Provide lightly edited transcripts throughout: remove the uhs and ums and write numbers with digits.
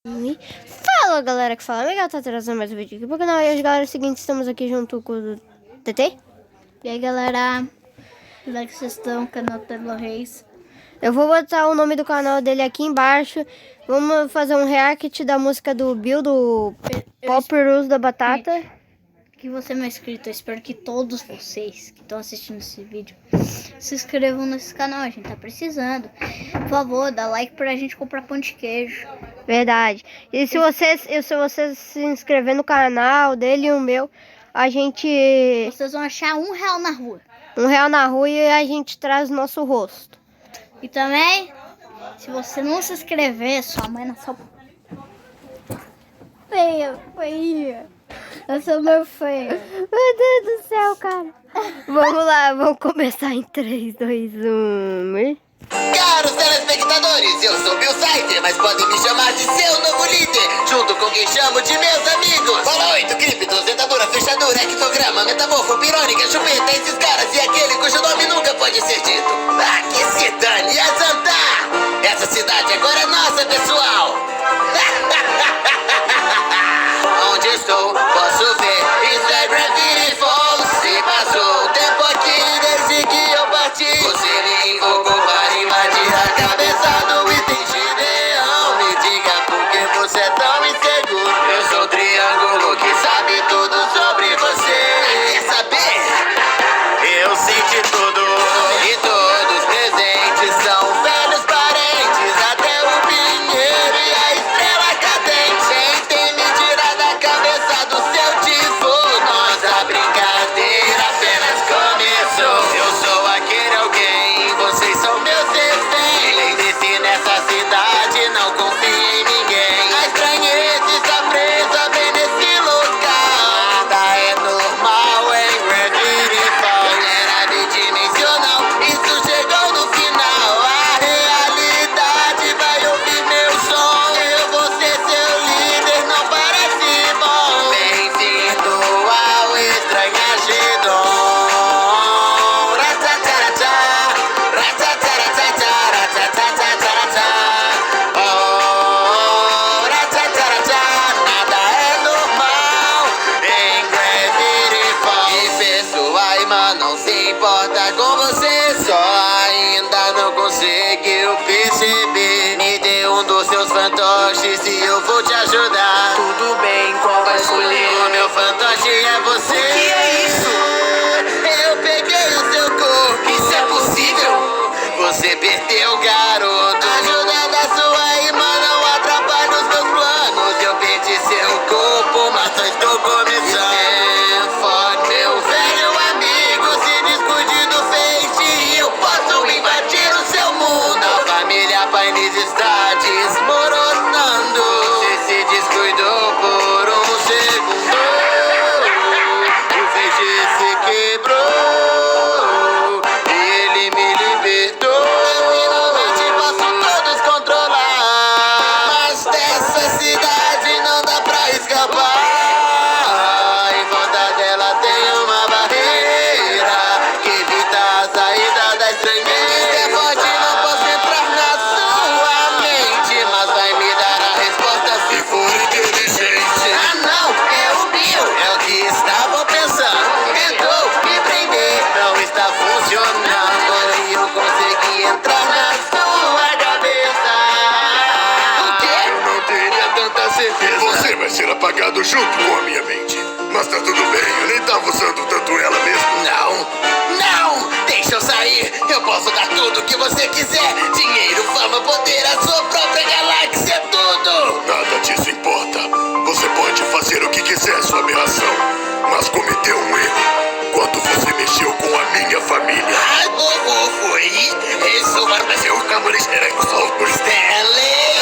Fala galera que fala, legal, tá trazendo mais um vídeo aqui pro canal. E hoje galera, é o seguinte, estamos aqui junto com o TT. E aí galera, como é que vocês estão? Canal Telo Reis. Eu vou botar o nome do canal dele aqui embaixo. Vamos fazer um react da música do Bill, do Pop Rose da Batata. Que você não é inscrito, eu espero que todos vocês que estão assistindo esse vídeo se inscrevam nesse canal, a gente tá precisando. Por favor, dá like pra gente comprar pão de queijo. Verdade. E se você se inscrever no canal dele e o meu, a gente... Vocês vão achar R$1 na rua. R$1 na rua e a gente traz o nosso rosto. E também, se você não se inscrever, sua mãe na sua... Feia. Eu sou meu feio. Meu Deus do céu, cara. Vamos lá, vamos começar em 3, 2, 1. Caros telespectadores, eu sou Bill Saiter, mas podem me chamar de seu novo líder, junto com quem chamo de meus amigos. Bola 8, criptos, dentadura, fechadura, ectograma, metamorfo, pirônica, chupeta, esses caras e aquele cujo nome nunca pode ser dito. Ah, que se dane, é Zantar! Essa cidade agora é nossa, pessoal! Onde estou, posso ver, isso é Gravity Falls. Se passou o tempo aqui desde que eu parti. Você me invocou para invadir a cabeça do item Gideão. Me diga por que você é tão inseguro. Eu sou o triângulo que sabe tudo sobre você. Quer saber? Eu sei de tudo. E todos presentes são velhos parentes. Até o pinheiro e a estrela cadente. Quem tem me tirar da cabeça do seu tipo? Nossa brincadeira apenas começou. Eu sou aquele alguém, vocês são meus reféns. Lembre-se, nessa cidade não confie em ninguém. A estranheza está presa bem nesse local. Nada é normal em Gravity Falls. Era bidimensional, isso chegou no final. A realidade vai ouvir meu som. Eu vou ser seu líder, não parece bom. Bem-vindo ao Estranhagedon. Ratataratá, ratataratá, ratataratá. Oh, ratataratá, nada é normal em Gravity Falls. E pessoa irmã não se importa com você, só ainda não conseguiu perceber. Me dê um dos seus fantoches e eu vou te ajudar. Tudo bem, qual vai escolher? O meu fantoche é você. O que é isso? Eu peguei o seu corpo. Isso é possível? Você perdeu, garoto. Ajuda da sua irmã não atrapalha os meus planos. Eu perdi seu corpo, mas só estou começando. Stanford, meu velho amigo, se descuide do feixe e eu posso invadir o seu mundo. A família Pines está desmoronando. Você se descuidou por um segundo. O feixe se quebrou e ele me libertou. Eu finalmente posso todos controlar, mas dessa cidade não dá pra escapar. Em volta dela tem uma barreira que evita a saída da estranheza. É forte, não posso entrar na sua mente, mas vai me dar a resposta se for inteligente. Ah não, é o Bill, é o que estava pensando. Tentou me prender, não está funcionando. E eu consegui entrar na sua cabeça. O quê? Eu não teria tanta certeza. Você vai ser apagado junto com a minha mente. Mas tá tudo bem, eu nem tava usando tanto ela mesmo. Não, deixa eu sair. Eu posso dar tudo que você quiser. Dinheiro, fama, poder, a sua própria galáxia, tudo. Nada disso importa. Você pode fazer o que quiser, sua aberração. Mas cometeu um erro quando você mexeu com a minha família. Foi isso, mas eu acabo de esperar que sou por Stanley.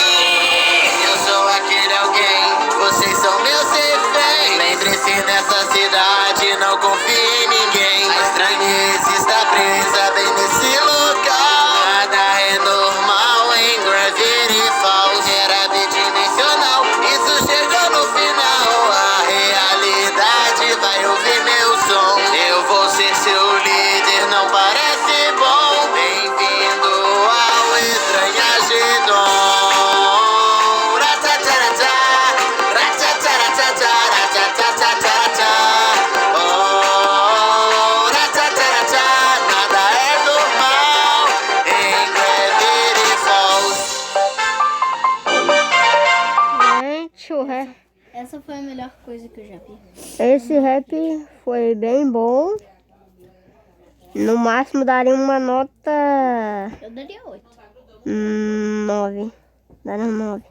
Eu sou aquele alguém, vocês são meus reféns. Lembre-se, nessa cidade não confie em ninguém. A estranheza está presa bem nesse local. Nada é normal em Gravity Falls. Era Essa foi a melhor coisa que eu já vi. Esse rap foi bem bom. No máximo daria uma nota Eu daria 8. 9. Daria um 9.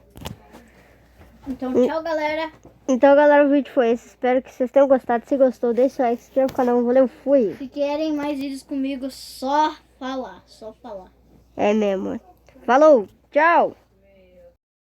Então, tchau, galera. Então, galera, o vídeo foi esse. Espero que vocês tenham gostado. Se gostou, deixa o like, se inscreva no canal. Valeu, fui. Se querem mais vídeos comigo, só falar. É mesmo. Falou, tchau.